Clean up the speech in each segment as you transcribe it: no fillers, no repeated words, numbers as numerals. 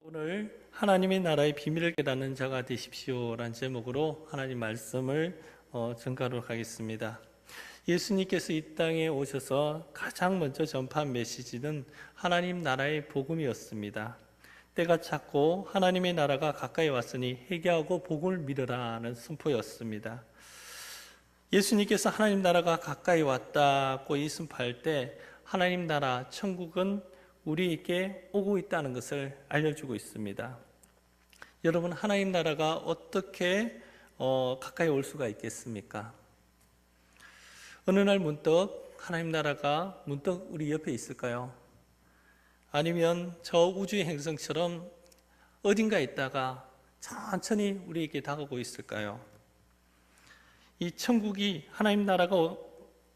오늘 하나님의 나라의 비밀을 깨닫는 자가 되십시오라는 제목으로 하나님 말씀을 전가하도록 하겠습니다. 예수님께서 이 땅에 오셔서 가장 먼저 전파한 메시지는 하나님 나라의 복음이었습니다. 때가 찼고 하나님의 나라가 가까이 왔으니 회개하고 복음을 믿으라는 선포였습니다. 예수님께서 하나님 나라가 가까이 왔다고 이 선포할 때 하나님 나라 천국은 우리에게 오고 있다는 것을 알려주고 있습니다. 여러분, 하나님 나라가 어떻게 가까이 올 수가 있겠습니까? 어느 날 문득 하나님 나라가 문득 우리 옆에 있을까요? 아니면 저 우주의 행성처럼 어딘가에 있다가 천천히 우리에게 다가오고 있을까요? 이 천국이 하나님 나라가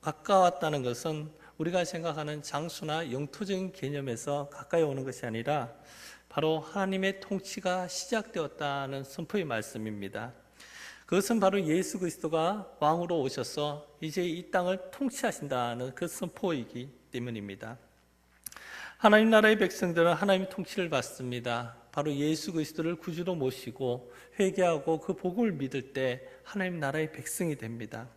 가까웠다는 것은 우리가 생각하는 장수나 영토적인 개념에서 가까이 오는 것이 아니라 바로 하나님의 통치가 시작되었다는 선포의 말씀입니다. 그것은 바로 예수 그리스도가 왕으로 오셔서 이제 이 땅을 통치하신다는 그 선포이기 때문입니다. 하나님 나라의 백성들은 하나님의 통치를 받습니다. 바로 예수 그리스도를 구주로 모시고 회개하고 그 복음을 믿을 때 하나님 나라의 백성이 됩니다.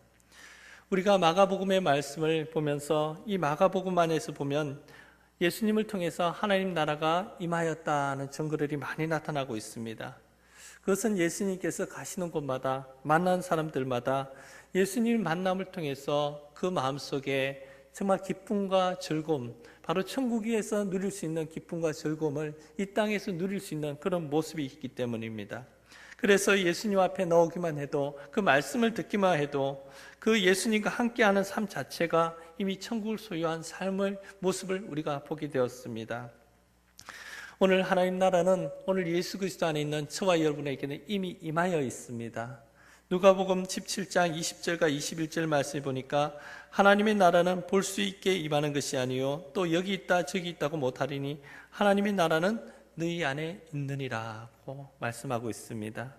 우리가 마가복음의 말씀을 보면서 이 마가복음 안에서 보면 예수님을 통해서 하나님 나라가 임하였다는 증거들이 많이 나타나고 있습니다. 그것은 예수님께서 가시는 곳마다 만난 사람들마다 예수님 만남을 통해서 그 마음속에 정말 기쁨과 즐거움, 바로 천국에서 누릴 수 있는 기쁨과 즐거움을 이 땅에서 누릴 수 있는 그런 모습이 있기 때문입니다. 그래서 예수님 앞에 나오기만 해도, 그 말씀을 듣기만 해도 그 예수님과 함께하는 삶 자체가 이미 천국을 소유한 삶의 모습을 우리가 보게 되었습니다. 오늘 하나님 나라는 오늘 예수 그리스도 안에 있는 저와 여러분에게는 이미 임하여 있습니다. 누가복음 17장 20절과 21절 말씀을 보니까 하나님의 나라는 볼 수 있게 임하는 것이 아니요 또 여기 있다 저기 있다고 못하리니 하나님의 나라는 너희 안에 있느니라고 말씀하고 있습니다.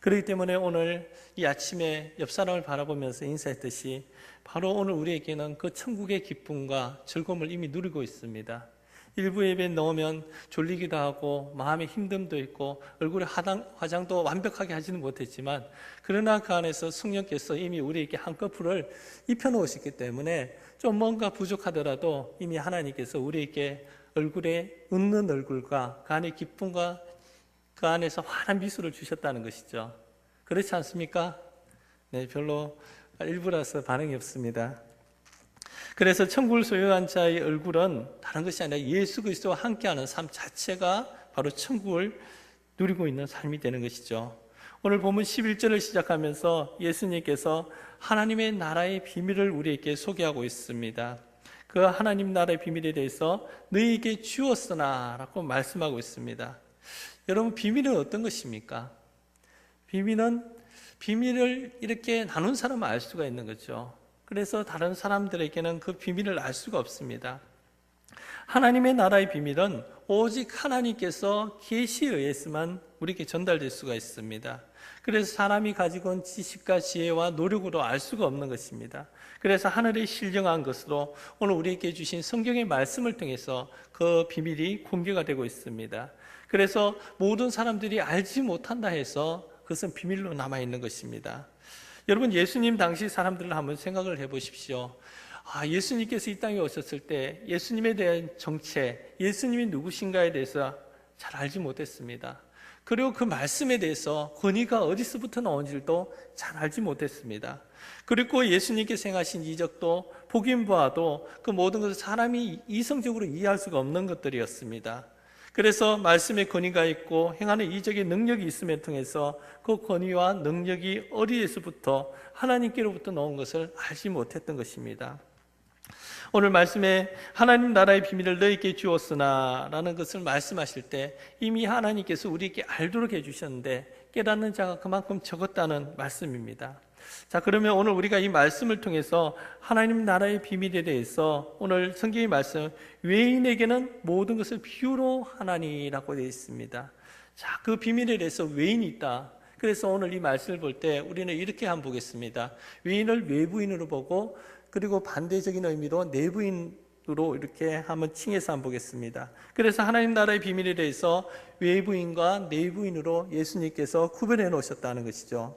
그렇기 때문에 오늘 이 아침에 옆 사람을 바라보면서 인사했듯이 바로 오늘 우리에게는 그 천국의 기쁨과 즐거움을 이미 누리고 있습니다. 일부 예배에 넣으면 졸리기도 하고 마음의 힘듦도 있고 얼굴에 화장도 완벽하게 하지는 못했지만 그러나 그 안에서 성령께서 이미 우리에게 한꺼풀을 입혀놓으셨기 때문에 좀 뭔가 부족하더라도 이미 하나님께서 우리에게 얼굴에 웃는 얼굴과 그 안에 기쁨과 그 안에서 환한 미소를 주셨다는 것이죠. 그렇지 않습니까? 네, 별로 일부라서 반응이 없습니다. 그래서 천국을 소유한 자의 얼굴은 다른 것이 아니라 예수 그리스도와 함께하는 삶 자체가 바로 천국을 누리고 있는 삶이 되는 것이죠. 오늘 본문 11절을 시작하면서 예수님께서 하나님의 나라의 비밀을 우리에게 소개하고 있습니다. 그 하나님 나라의 비밀에 대해서 너희에게 주었으나 라고 말씀하고 있습니다. 여러분, 비밀은 어떤 것입니까? 비밀을 이렇게 나눈 사람은 알 수가 있는 거죠. 그래서 다른 사람들에게는 그 비밀을 알 수가 없습니다. 하나님의 나라의 비밀은 오직 하나님께서 계시에 의해서만 우리에게 전달될 수가 있습니다. 그래서 사람이 가지고 온 지식과 지혜와 노력으로 알 수가 없는 것입니다. 그래서 하늘에 신령한 것으로 오늘 우리에게 주신 성경의 말씀을 통해서 그 비밀이 공개가 되고 있습니다. 그래서 모든 사람들이 알지 못한다 해서 그것은 비밀로 남아있는 것입니다. 여러분, 예수님 당시 사람들을 한번 생각을 해보십시오. 예수님께서 이 땅에 오셨을 때 예수님에 대한 정체, 예수님이 누구신가에 대해서 잘 알지 못했습니다. 그리고 그 말씀에 대해서 권위가 어디서부터 나온지도 잘 알지 못했습니다. 그리고 예수님께서 행하신 이적도 보긴 보아도 그 모든 것을 사람이 이성적으로 이해할 수가 없는 것들이었습니다. 그래서 말씀의 권위가 있고 행하는 이적의 능력이 있음에 통해서 그 권위와 능력이 어디에서부터 하나님께로부터 나온 것을 알지 못했던 것입니다. 오늘 말씀에 하나님 나라의 비밀을 너희에게 주었으나 라는 것을 말씀하실 때 이미 하나님께서 우리에게 알도록 해주셨는데 깨닫는 자가 그만큼 적었다는 말씀입니다. 자, 그러면 오늘 우리가 이 말씀을 통해서 하나님 나라의 비밀에 대해서 오늘 성경의 말씀, 외인에게는 모든 것을 비유로 하나니라고 되어 있습니다. 자, 그 비밀에 대해서 외인이 있다. 그래서 오늘 이 말씀을 볼 때 우리는 이렇게 한번 보겠습니다. 외인을 외부인으로 보고 그리고 반대적인 의미로 내부인 으로 이렇게 한번 칭해서 한번 보겠습니다. 그래서 하나님 나라의 비밀에 대해서 외부인과 내부인으로 예수님께서 구별해 놓으셨다는 것이죠.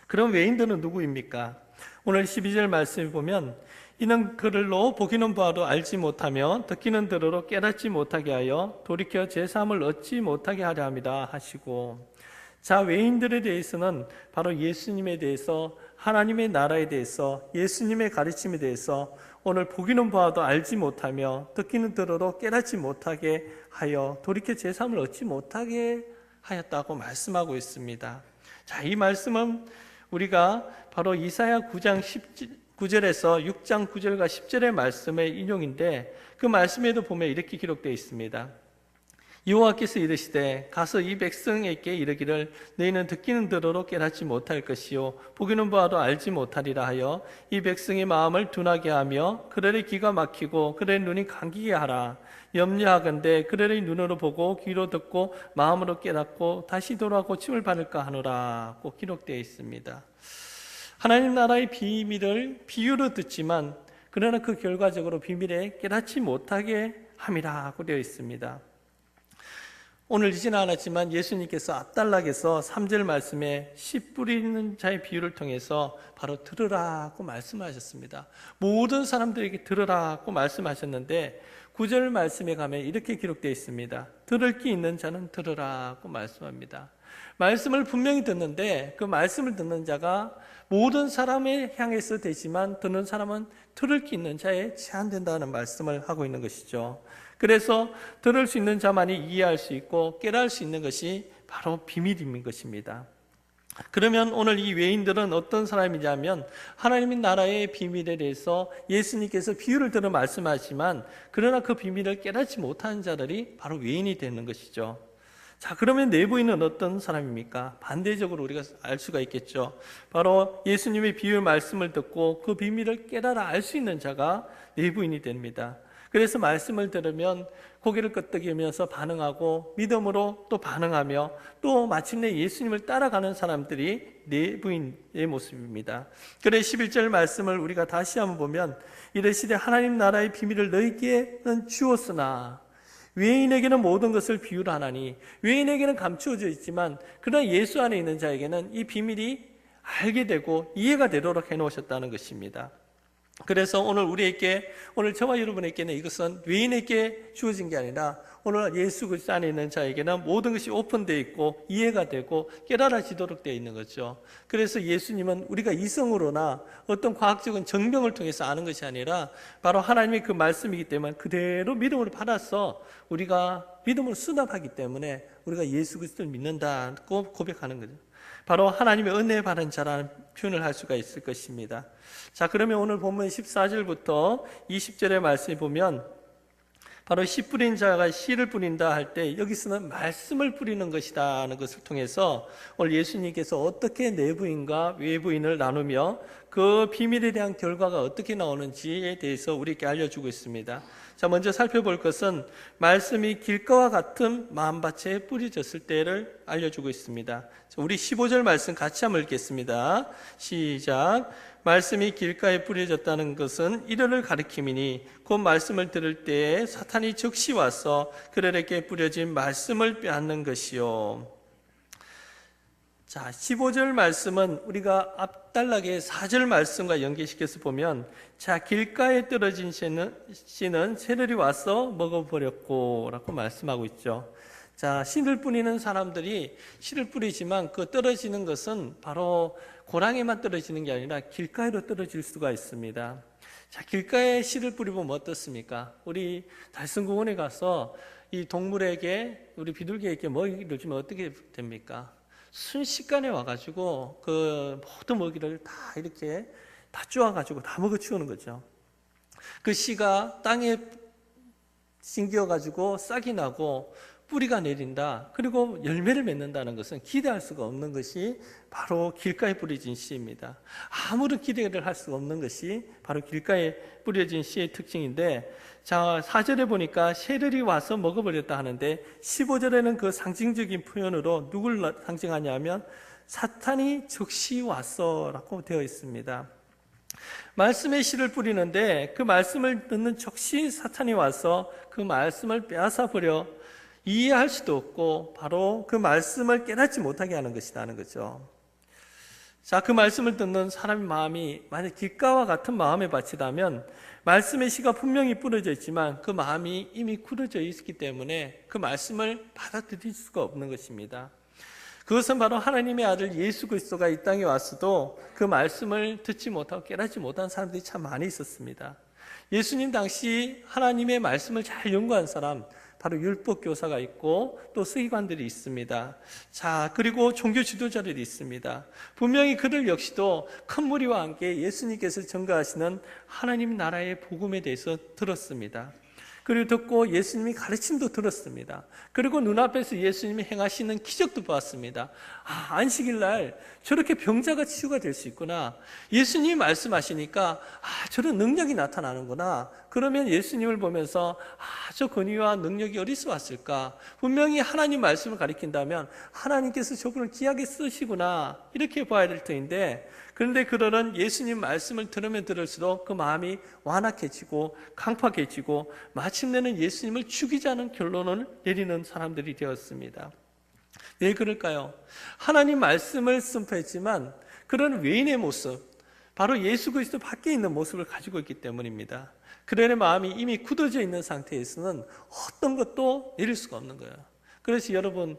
그럼 외인들은 누구입니까? 오늘 12절 말씀을 보면 이는 그들로 보기는 봐도 알지 못하며 듣기는 들어도 깨닫지 못하게 하여 돌이켜 제사함을 얻지 못하게 하려 합니다 하시고, 자, 외인들에 대해서는 바로 예수님에 대해서, 하나님의 나라에 대해서, 예수님의 가르침에 대해서 오늘 보기는 봐도 알지 못하며 듣기는 들어도 깨닫지 못하게 하여 돌이켜 제사함을 얻지 못하게 하였다고 말씀하고 있습니다. 자, 이 말씀은 우리가 바로 이사야 9장 9절에서 6장 9절과 10절의 말씀의 인용인데, 그 말씀에도 보면 이렇게 기록되어 있습니다. 여호와께서 이르시되 가서 이 백성에게 이르기를 너희는 듣기는 들어도 깨닫지 못할 것이요 보기는 보아도 알지 못하리라 하여 이 백성의 마음을 둔하게 하며 그들의 귀가 막히고 그들의 눈이 감기게 하라. 염려하건대 그들의 눈으로 보고 귀로 듣고 마음으로 깨닫고 다시 돌아와 고침을 받을까 하노라 고 기록되어 있습니다. 하나님 나라의 비밀을 비유로 듣지만 그러나 그 결과적으로 비밀에 깨닫지 못하게 함이라고 되어 있습니다. 오늘 이지는 않았지만 예수님께서 앞단락에서 3절 말씀에 씨 뿌리는 자의 비유를 통해서 바로 들으라고 말씀하셨습니다. 모든 사람들에게 들으라고 말씀하셨는데 9절 말씀에 가면 이렇게 기록되어 있습니다. 들을 귀 있는 자는 들으라고 말씀합니다. 말씀을 분명히 듣는데 그 말씀을 듣는 자가 모든 사람에 향해서 되지만 듣는 사람은 들을 귀 있는 자에 제한된다는 말씀을 하고 있는 것이죠. 그래서 들을 수 있는 자만이 이해할 수 있고 깨달을 수 있는 것이 바로 비밀인 것입니다. 그러면 오늘 이 외인들은 어떤 사람이냐면 하나님의 나라의 비밀에 대해서 예수님께서 비유를 들어 말씀하시지만 그러나 그 비밀을 깨닫지 못하는 자들이 바로 외인이 되는 것이죠. 자, 그러면 내부인은 어떤 사람입니까? 반대적으로 우리가 알 수가 있겠죠. 바로 예수님의 비유 말씀을 듣고 그 비밀을 깨달아 알 수 있는 자가 내부인이 됩니다. 그래서 말씀을 들으면 고개를 끄덕이면서 반응하고 믿음으로 또 반응하며 또 마침내 예수님을 따라가는 사람들이 내부인의 모습입니다. 그래 11절 말씀을 우리가 다시 한번 보면 이르시되 하나님 나라의 비밀을 너희에게는 주었으나 외인에게는 모든 것을 비유로 하나니, 외인에게는 감추어져 있지만 그러나 예수 안에 있는 자에게는 이 비밀이 알게 되고 이해가 되도록 해놓으셨다는 것입니다. 그래서 오늘 저와 여러분에게는 이것은 외인에게 주어진 게 아니라 오늘 예수 그리스도 안에 있는 자에게는 모든 것이 오픈되어 있고 이해가 되고 깨달아지도록 되어 있는 거죠. 그래서 예수님은 우리가 이성으로나 어떤 과학적인 증명을 통해서 아는 것이 아니라 바로 하나님의 그 말씀이기 때문에 그대로 믿음으로 받아서 우리가 믿음으로 수납하기 때문에 우리가 예수 그리스도를 믿는다고 고백하는 거죠. 바로 하나님의 은혜 받은 자라는 표현을 할 수가 있을 것입니다. 자, 그러면 오늘 본문 14절부터 20절의 말씀을 보면 바로 씨 뿌린 자가 씨를 뿌린다 할 때 여기서는 말씀을 뿌리는 것이다 하는 것을 통해서 오늘 예수님께서 어떻게 내부인과 외부인을 나누며 그 비밀에 대한 결과가 어떻게 나오는지에 대해서 우리에게 알려주고 있습니다. 자, 먼저 살펴볼 것은 말씀이 길가와 같은 마음밭에 뿌려졌을 때를 알려주고 있습니다. 자, 우리 15절 말씀 같이 한번 읽겠습니다. 시작. 말씀이 길가에 뿌려졌다는 것은 이를 가리킴이니 곧 말씀을 들을 때에 사탄이 즉시 와서 그들에게 뿌려진 말씀을 빼앗는 것이요. 자, 15절 말씀은 우리가 앞단락의 4절 말씀과 연계시켜서 보면 자, 길가에 떨어진 씨는 새들이 와서 먹어버렸고 라고 말씀하고 있죠. 자, 씨를 뿌리는 사람들이 씨를 뿌리지만 그 떨어지는 것은 바로 고랑에만 떨어지는 게 아니라 길가에도 떨어질 수가 있습니다. 자, 길가에 씨를 뿌리면 어떻습니까? 우리 달성공원에 가서 이 동물에게, 우리 비둘기에게 먹이를 주면 어떻게 됩니까? 순식간에 와가지고 그 모든 먹이를 다 이렇게 다 쪼아가지고 다 먹어치우는 거죠. 그 씨가 땅에 싱겨가지고 싹이 나고 뿌리가 내린다. 그리고 열매를 맺는다는 것은 기대할 수가 없는 것이 바로 길가에 뿌려진 씨입니다. 아무런 기대를 할 수가 없는 것이 바로 길가에 뿌려진 씨의 특징인데, 자, 4절에 보니까 새들이 와서 먹어버렸다 하는데 15절에는 그 상징적인 표현으로 누굴 상징하냐면 사탄이 즉시 왔어라고 되어 있습니다. 말씀의 씨를 뿌리는데 그 말씀을 듣는 즉시 사탄이 와서 그 말씀을 빼앗아 버려 이해할 수도 없고 바로 그 말씀을 깨닫지 못하게 하는 것이라는 거죠. 자, 그 말씀을 듣는 사람의 마음이 만약 길가와 같은 마음의 밭이라면 말씀의 씨가 분명히 뿌려져 있지만 그 마음이 이미 굳어져 있기 때문에 그 말씀을 받아들일 수가 없는 것입니다. 그것은 바로 하나님의 아들 예수 그리스도가 이 땅에 왔어도 그 말씀을 듣지 못하고 깨닫지 못한 사람들이 참 많이 있었습니다. 예수님 당시 하나님의 말씀을 잘 연구한 사람, 바로 율법 교사가 있고 또 서기관들이 있습니다. 자, 그리고 종교 지도자들이 있습니다. 분명히 그들 역시도 큰 무리와 함께 예수님께서 전가하시는 하나님 나라의 복음에 대해서 들었습니다. 그리고 듣고 예수님이 가르침도 들었습니다. 그리고 눈앞에서 예수님이 행하시는 기적도 보았습니다. 아, 안식일 날 저렇게 병자가 치유가 될 수 있구나. 예수님이 말씀하시니까 저런 능력이 나타나는구나. 그러면 예수님을 보면서 저 권위와 능력이 어디서 왔을까? 분명히 하나님 말씀을 가리킨다면 하나님께서 저분을 귀하게 쓰시구나. 이렇게 봐야 될 터인데, 그런데 그들은 예수님 말씀을 들으면 들을수록 그 마음이 완악해지고 강팍해지고 마침내는 예수님을 죽이자는 결론을 내리는 사람들이 되었습니다. 왜 그럴까요? 하나님 말씀을 선포했지만 그런 외인의 모습, 바로 예수 그리스도 밖에 있는 모습을 가지고 있기 때문입니다. 그들의 마음이 이미 굳어져 있는 상태에서는 어떤 것도 내릴 수가 없는 거예요. 그래서 여러분,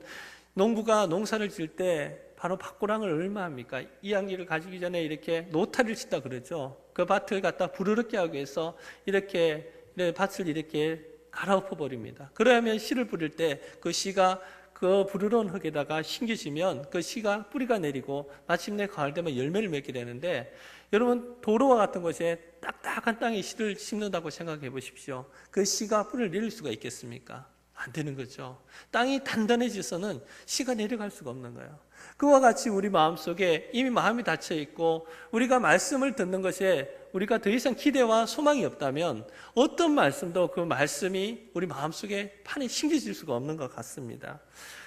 농부가 농사를 지을 때 바로 밭고랑을 얼마 합니까? 이양기를 가지기 전에 이렇게 노타를 짓다 그러죠. 그 밭을 갖다 부르르게 하기 위해서 이렇게 밭을 이렇게 갈아엎어 버립니다. 그러면 씨를 뿌릴 때 그 씨가 그 부르러운 흙에다가 심겨지면 그 씨가 뿌리가 내리고 마침내 가을 되면 열매를 맺게 되는데, 여러분 도로와 같은 곳에 딱딱한 땅에 씨를 심는다고 생각해 보십시오. 그 씨가 뿌리를 내릴 수가 있겠습니까? 안 되는 거죠. 땅이 단단해져서는 씨가 내려갈 수가 없는 거예요. 그와 같이 우리 마음속에 이미 마음이 닫혀 있고 우리가 말씀을 듣는 것에 우리가 더 이상 기대와 소망이 없다면 어떤 말씀도 그 말씀이 우리 마음속에 판에 심겨질 수가 없는 것 같습니다.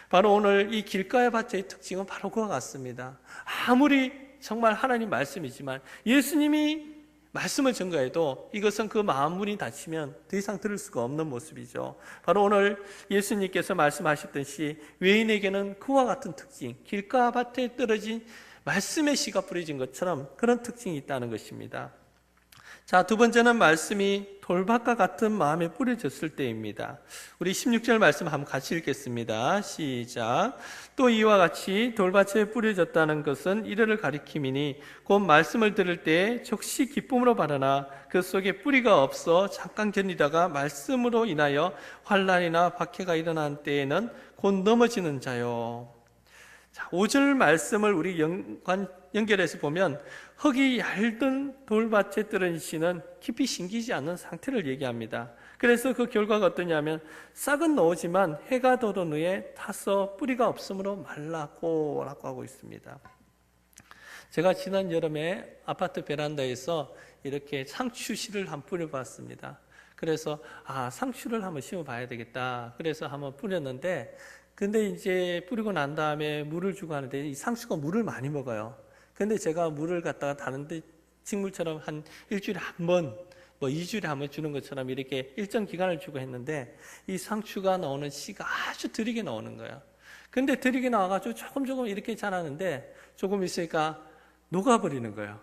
바로 오늘 이 길가의 밭의 특징은 바로 그와 같습니다. 아무리 정말 하나님 말씀이지만 예수님이 말씀을 전가해도 이것은 그 마음문이 닫히면 더 이상 들을 수가 없는 모습이죠. 바로 오늘 예수님께서 말씀하셨듯이 외인에게는 그와 같은 특징, 길가 밭에 떨어진 말씀의 씨가 뿌려진 것처럼 그런 특징이 있다는 것입니다. 자, 두 번째는 말씀이 돌밭과 같은 마음에 뿌려졌을 때입니다. 우리 16절 말씀 한번 같이 읽겠습니다. 시작. 또 이와 같이 돌밭에 뿌려졌다는 것은 이를 가리킴이니 곧 말씀을 들을 때 즉시 기쁨으로 받으나 그 속에 뿌리가 없어 잠깐 견디다가 말씀으로 인하여 환난이나 박해가 일어난 때에는 곧 넘어지는 자요. 자, 5절 말씀을 우리 연결해서 보면 흙이 얇은 돌밭에 떨어진 씨는 깊이 심기지 않는 상태를 얘기합니다. 그래서 그 결과가 어떠냐면 싹은 나오지만 해가 돋은 후에 타서 뿌리가 없으므로 말랐고 라고 하고 있습니다. 제가 지난 여름에 아파트 베란다에서 이렇게 상추 씨를 한번 뿌려봤습니다. 그래서 상추를 한번 심어봐야 되겠다. 그래서 한번 뿌렸는데, 근데 이제 뿌리고 난 다음에 물을 주고 하는데 이 상추가 물을 많이 먹어요. 근데 제가 물을 갖다가 다른데 식물처럼 한 일주일에 한 번, 2주일에 한 번 주는 것처럼 이렇게 일정 기간을 주고 했는데 이 상추가 나오는 씨가 아주 드리게 나오는 거예요. 근데 드리게 나와가지고 조금 이렇게 자라는데 조금 있으니까 녹아버리는 거예요.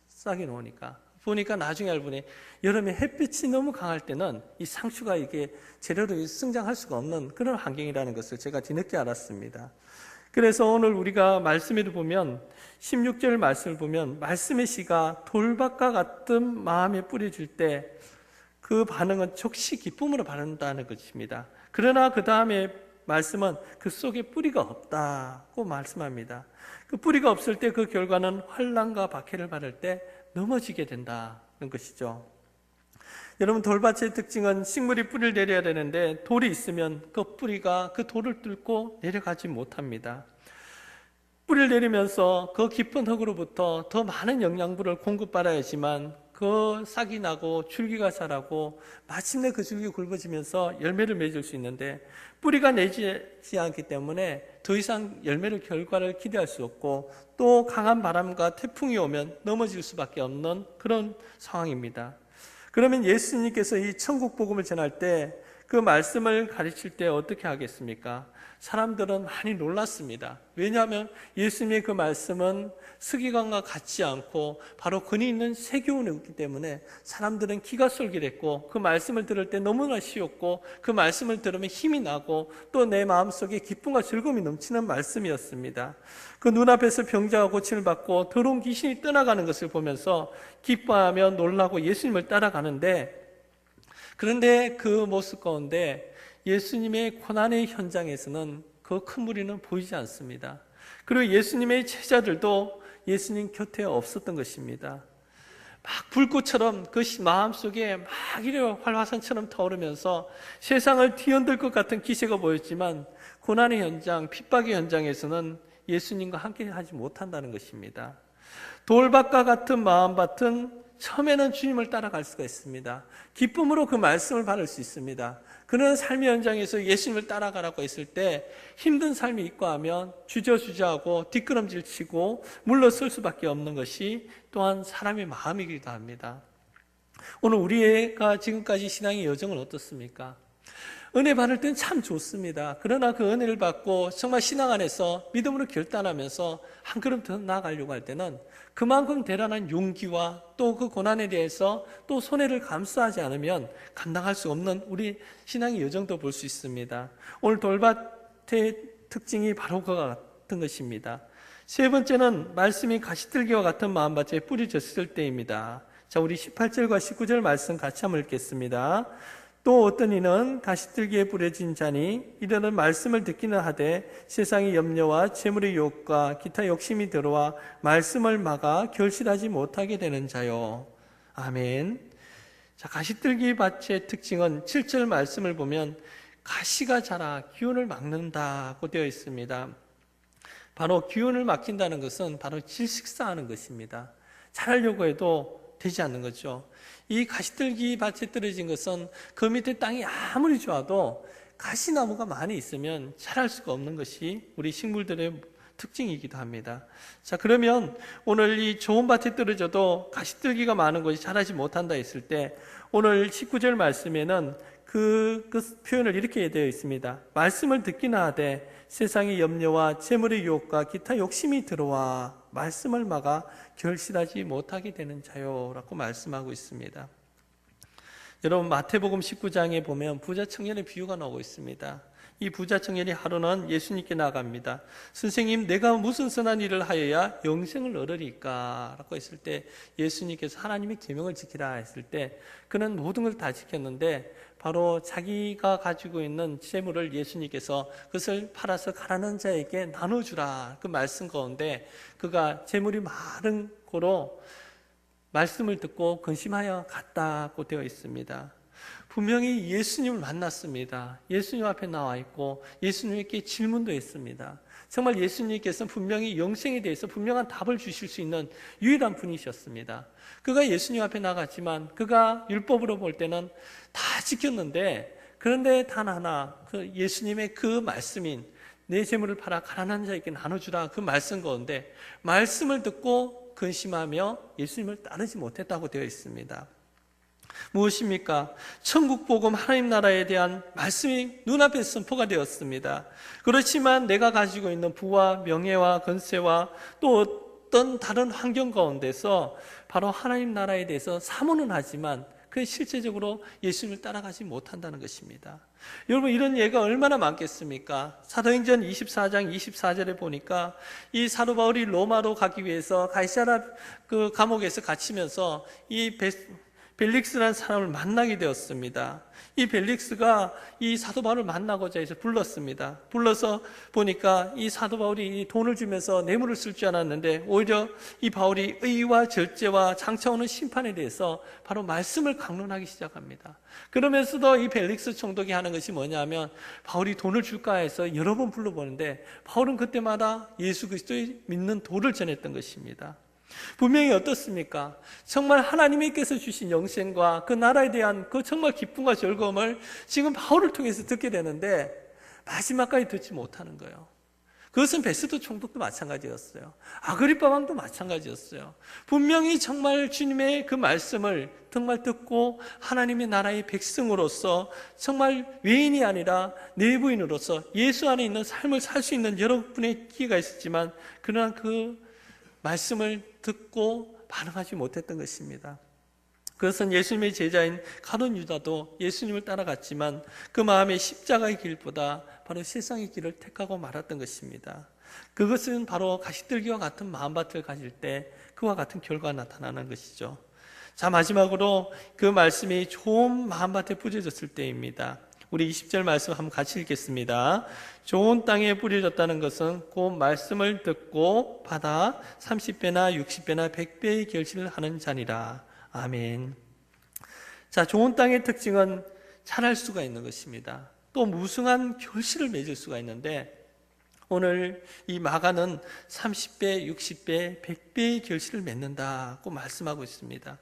싹이 나오니까. 보니까 나중에 알고 보니 여름에 햇빛이 너무 강할 때는 이 상추가 이게 제대로 성장할 수가 없는 그런 환경이라는 것을 제가 뒤늦게 알았습니다. 그래서 오늘 우리가 말씀에도 보면 16절 말씀을 보면 말씀의 씨가 돌밭과 같은 마음에 뿌려질 때 그 반응은 즉시 기쁨으로 받는다는 것입니다. 그러나 그 다음에 말씀은 그 속에 뿌리가 없다고 말씀합니다. 그 뿌리가 없을 때 그 결과는 환난과 박해를 받을 때 넘어지게 된다는 것이죠. 여러분, 돌밭의 특징은 식물이 뿌리를 내려야 되는데 돌이 있으면 그 뿌리가 그 돌을 뚫고 내려가지 못합니다. 뿌리를 내리면서 그 깊은 흙으로부터 더 많은 영양분을 공급받아야지만 그 싹이 나고 줄기가 자라고 마침내 그 줄기 굵어지면서 열매를 맺을 수 있는데, 뿌리가 내지 않기 때문에 더 이상 열매를 결과를 기대할 수 없고, 또 강한 바람과 태풍이 오면 넘어질 수밖에 없는 그런 상황입니다. 그러면 예수님께서 이 천국 복음을 전할 때 그 말씀을 가르칠 때 어떻게 하겠습니까? 사람들은 많이 놀랐습니다. 왜냐하면 예수님의 그 말씀은 서기관과 같지 않고 바로 근이 있는 세교훈이었기 때문에 사람들은 귀가 솔깃했고, 그 말씀을 들을 때 너무나 쉬웠고, 그 말씀을 들으면 힘이 나고 또 내 마음속에 기쁨과 즐거움이 넘치는 말씀이었습니다. 그 눈앞에서 병자가 고침을 받고 더러운 귀신이 떠나가는 것을 보면서 기뻐하며 놀라고 예수님을 따라가는데, 그런데 그 모습 가운데 예수님의 고난의 현장에서는 그 큰 무리는 보이지 않습니다. 그리고 예수님의 제자들도 예수님 곁에 없었던 것입니다. 막 불꽃처럼 그 마음속에 막 이래 활화산처럼 타오르면서 세상을 뒤흔들 것 같은 기세가 보였지만, 고난의 현장, 핍박의 현장에서는 예수님과 함께 하지 못한다는 것입니다. 돌밭과 같은 마음밭은 처음에는 주님을 따라갈 수가 있습니다. 기쁨으로 그 말씀을 받을 수 있습니다. 그런 삶의 현장에서 예수님을 따라가라고 했을 때 힘든 삶이 있고 하면 주저주저하고 뒷걸음질 치고 물러설 수밖에 없는 것이 또한 사람의 마음이기도 합니다. 오늘 우리가 지금까지 신앙의 여정은 어떻습니까? 은혜 받을 땐 참 좋습니다. 그러나 그 은혜를 받고 정말 신앙 안에서 믿음으로 결단하면서 한 걸음 더 나아가려고 할 때는 그만큼 대단한 용기와 또 그 고난에 대해서 또 손해를 감수하지 않으면 감당할 수 없는 우리 신앙의 여정도 볼 수 있습니다. 오늘 돌밭의 특징이 바로 그와 같은 것입니다. 세 번째는 말씀이 가시들기와 같은 마음밭에 뿌려졌을 때입니다. 자, 우리 18절과 19절 말씀 같이 한번 읽겠습니다. 또 어떤 이는 가시들기에 뿌려진 자니 이들은 말씀을 듣기는 하되 세상의 염려와 재물의 유혹과 기타 욕심이 들어와 말씀을 막아 결실하지 못하게 되는 자요. 아멘. 자, 가시들기 밭의 특징은 7절 말씀을 보면 가시가 자라 기운을 막는다고 되어 있습니다. 바로 기운을 막힌다는 것은 바로 질식사하는 것입니다. 자라려고 해도 되지 않는 거죠. 이 가시들기 밭에 떨어진 것은 그 밑에 땅이 아무리 좋아도 가시나무가 많이 있으면 자랄 수가 없는 것이 우리 식물들의 특징이기도 합니다. 자, 그러면 오늘 이 좋은 밭에 떨어져도 가시들기가 많은 것이 자라지 못한다 했을 때, 오늘 19절 말씀에는 그 표현을 이렇게 되어 있습니다. 말씀을 듣기나 하되 세상의 염려와 재물의 유혹과 기타 욕심이 들어와 말씀을 막아 결실하지 못하게 되는 자요 라고 말씀하고 있습니다. 여러분, 마태복음 19장에 보면 부자 청년의 비유가 나오고 있습니다. 이 부자 청년이 하루는 예수님께 나갑니다. 선생님, 내가 무슨 선한 일을 하여야 영생을 얻으리까? 라고 했을 때 예수님께서 하나님의 계명을 지키라 했을 때 그는 모든 걸 다 지켰는데, 바로 자기가 가지고 있는 재물을 예수님께서 그것을 팔아서 가난한 자에게 나눠주라 그 말씀 가운데 그가 재물이 많은 고로 말씀을 듣고 근심하여 갔다고 되어 있습니다. 분명히 예수님을 만났습니다. 예수님 앞에 나와 있고 예수님께 질문도 했습니다. 정말 예수님께서는 분명히 영생에 대해서 분명한 답을 주실 수 있는 유일한 분이셨습니다. 그가 예수님 앞에 나갔지만 그가 율법으로 볼 때는 다 지켰는데, 그런데 단 하나 그 예수님의 그 말씀인 내 재물을 팔아 가난한 자에게 나눠주라 그 말씀 가운데 말씀을 듣고 근심하며 예수님을 따르지 못했다고 되어 있습니다. 무엇입니까? 천국 복음 하나님 나라에 대한 말씀이 눈앞에 선포가 되었습니다. 그렇지만 내가 가지고 있는 부와 명예와 권세와 또 어떤 다른 환경 가운데서 바로 하나님 나라에 대해서 사모는 하지만 그 실제적으로 예수님을 따라가지 못한다는 것입니다. 여러분, 이런 예가 얼마나 많겠습니까? 사도행전 24장 24절에 보니까 이 사도 바울이 로마로 가기 위해서 가이사랴 그 감옥에서 갇히면서 이 벨릭스라는 사람을 만나게 되었습니다. 이 벨릭스가 이 사도 바울을 만나고자 해서 불렀습니다. 불러서 보니까 이 사도 바울이 돈을 주면서 뇌물을 쓸 줄 알았는데 오히려 이 바울이 의와 절제와 장차 오는 심판에 대해서 바로 말씀을 강론하기 시작합니다. 그러면서도 이 벨릭스 총독이 하는 것이 뭐냐면 바울이 돈을 줄까 해서 여러 번 불러보는데 바울은 그때마다 예수 그리스도의 믿는 도를 전했던 것입니다. 분명히 어떻습니까? 정말 하나님께서 주신 영생과 그 나라에 대한 그 정말 기쁨과 즐거움을 지금 바울을 통해서 듣게 되는데 마지막까지 듣지 못하는 거예요. 그것은 베스도 총독도 마찬가지였어요. 아그리파 왕도 마찬가지였어요. 분명히 정말 주님의 그 말씀을 정말 듣고 하나님의 나라의 백성으로서 정말 외인이 아니라 내부인으로서 예수 안에 있는 삶을 살 수 있는 여러분의 기회가 있었지만 그러나 그 말씀을 듣고 반응하지 못했던 것입니다. 그것은 예수님의 제자인 가룟 유다도 예수님을 따라갔지만 그 마음의 십자가의 길보다 바로 세상의 길을 택하고 말았던 것입니다. 그것은 바로 가시들기와 같은 마음밭을 가질 때 그와 같은 결과가 나타나는 것이죠. 자, 마지막으로 그 말씀이 좋은 마음밭에 뿌려졌을 때입니다. 우리 20절 말씀 한번 같이 읽겠습니다. 좋은 땅에 뿌려졌다는 것은 그 말씀을 듣고 받아 30배나 60배나 100배의 결실을 하는 자니라. 아멘. 자, 좋은 땅의 특징은 자랄 수가 있는 것입니다. 또 무성한 결실을 맺을 수가 있는데 오늘 이 마가는 30배, 60배, 100배의 결실을 맺는다고 말씀하고 있습니다.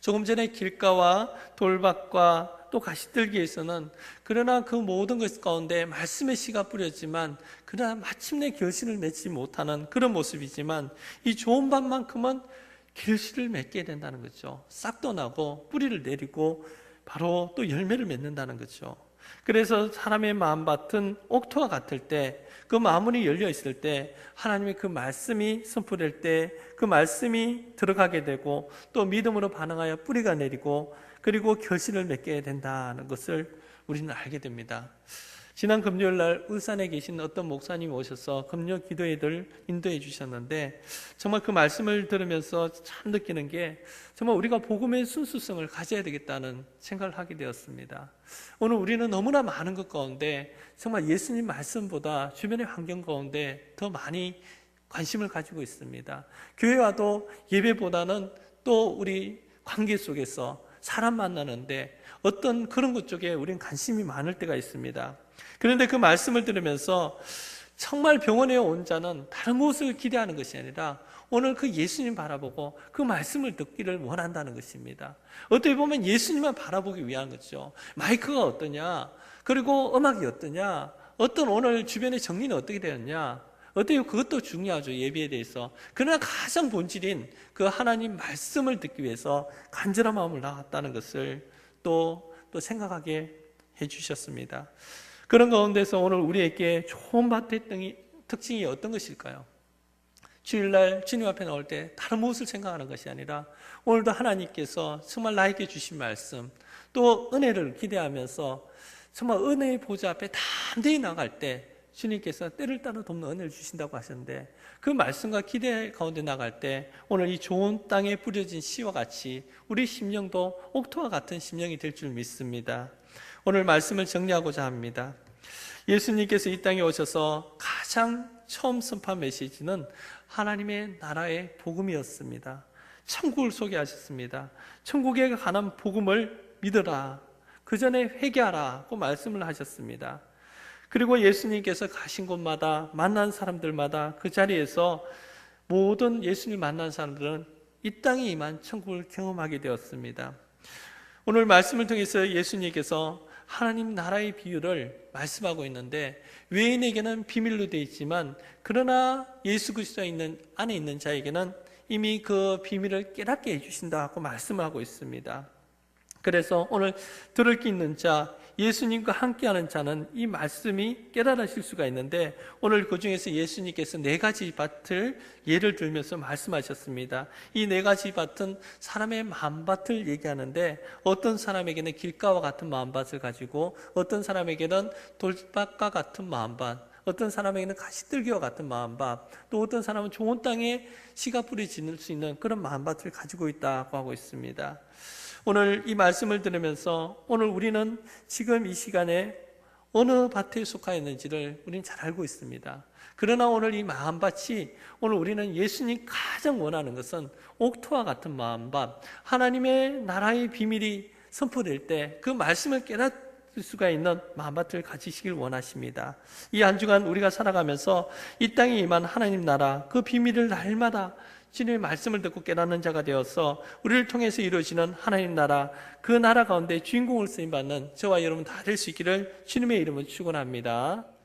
조금 전에 길가와 돌밭과 또 가시들기에서는 그러나 그 모든 것 가운데 말씀의 씨가 뿌렸지만 그러나 마침내 결실을 맺지 못하는 그런 모습이지만 이 좋은 밭만큼은 결실을 맺게 된다는 거죠. 싹도 나고 뿌리를 내리고 바로 또 열매를 맺는다는 거죠. 그래서 사람의 마음밭은 옥토와 같을 때 그 마음문이 열려 있을 때 하나님의 그 말씀이 선포될 때 그 말씀이 들어가게 되고 또 믿음으로 반응하여 뿌리가 내리고 그리고 결실을 맺게 된다는 것을 우리는 알게 됩니다. 지난 금요일 날 울산에 계신 어떤 목사님이 오셔서 금요 기도회를 인도해 주셨는데 정말 그 말씀을 들으면서 참 느끼는 게 정말 우리가 복음의 순수성을 가져야 되겠다는 생각을 하게 되었습니다. 오늘 우리는 너무나 많은 것 가운데 정말 예수님 말씀보다 주변의 환경 가운데 더 많이 관심을 가지고 있습니다. 교회 와도 예배보다는 또 우리 관계 속에서 사람 만나는데 어떤 그런 것 쪽에 우리는 관심이 많을 때가 있습니다. 그런데 그 말씀을 들으면서 정말 병원에 온 자는 다른 곳을 기대하는 것이 아니라 오늘 그 예수님 바라보고 그 말씀을 듣기를 원한다는 것입니다. 어떻게 보면 예수님만 바라보기 위한 거죠. 마이크가 어떠냐, 그리고 음악이 어떠냐, 어떤 오늘 주변의 정리는 어떻게 되었냐, 어때요? 그것도 중요하죠. 예배에 대해서. 그러나 가장 본질인 그 하나님 말씀을 듣기 위해서 간절한 마음을 나갔다는 것을 또 생각하게 해주셨습니다. 그런 가운데서 오늘 우리에게 좋은 밭의 특징이 어떤 것일까요? 주일날 주님 앞에 나올 때 다른 무엇을 생각하는 것이 아니라 오늘도 하나님께서 정말 나에게 주신 말씀 또 은혜를 기대하면서 정말 은혜의 보좌 앞에 담대히 나갈 때 주님께서 때를 따라 돕는 은혜를 주신다고 하셨는데 그 말씀과 기대 가운데 나갈 때 오늘 이 좋은 땅에 뿌려진 씨와 같이 우리 심령도 옥토와 같은 심령이 될 줄 믿습니다. 오늘 말씀을 정리하고자 합니다. 예수님께서 이 땅에 오셔서 가장 처음 선포한 메시지는 하나님의 나라의 복음이었습니다. 천국을 소개하셨습니다. 천국에 관한 복음을 믿어라. 그 전에 회개하라고 말씀을 하셨습니다. 그리고 예수님께서 가신 곳마다 만난 사람들마다 그 자리에서 모든 예수님 만난 사람들은 이 땅에 임한 천국을 경험하게 되었습니다. 오늘 말씀을 통해서 예수님께서 하나님 나라의 비유를 말씀하고 있는데 외인에게는 비밀로 되어 있지만 그러나 예수 그리스도 안에 있는 자에게는 이미 그 비밀을 깨닫게 해주신다고 말씀을 하고 있습니다. 그래서 오늘 들을 게 있는 자, 예수님과 함께하는 자는 이 말씀이 깨달으실 수가 있는데 오늘 그 중에서 예수님께서 4가지 밭을 예를 들면서 말씀하셨습니다. 이 4가지 밭은 사람의 마음밭을 얘기하는데 어떤 사람에게는 길가와 같은 마음밭을 가지고 어떤 사람에게는 돌밭과 같은 마음밭, 어떤 사람에게는 가시들기와 같은 마음밭, 또 어떤 사람은 좋은 땅에 씨가 뿌려질 수 있는 그런 마음밭을 가지고 있다고 하고 있습니다. 오늘 이 말씀을 들으면서 오늘 우리는 지금 이 시간에 어느 밭에 속하여 있는지를 우리는 잘 알고 있습니다. 그러나 오늘 이 마음밭이 오늘 우리는 예수님 가장 원하는 것은 옥토와 같은 마음밭, 하나님의 나라의 비밀이 선포될 때 그 말씀을 깨닫을 수가 있는 마음밭을 가지시길 원하십니다. 이 한 주간 우리가 살아가면서 이 땅에 임한 하나님 나라 그 비밀을 날마다 주님의 말씀을 듣고 깨닫는 자가 되어서 우리를 통해서 이루어지는 하나님 나라, 그 나라 가운데 주인공을 쓰임받는 저와 여러분 다 될 수 있기를 주님의 이름으로 축원합니다.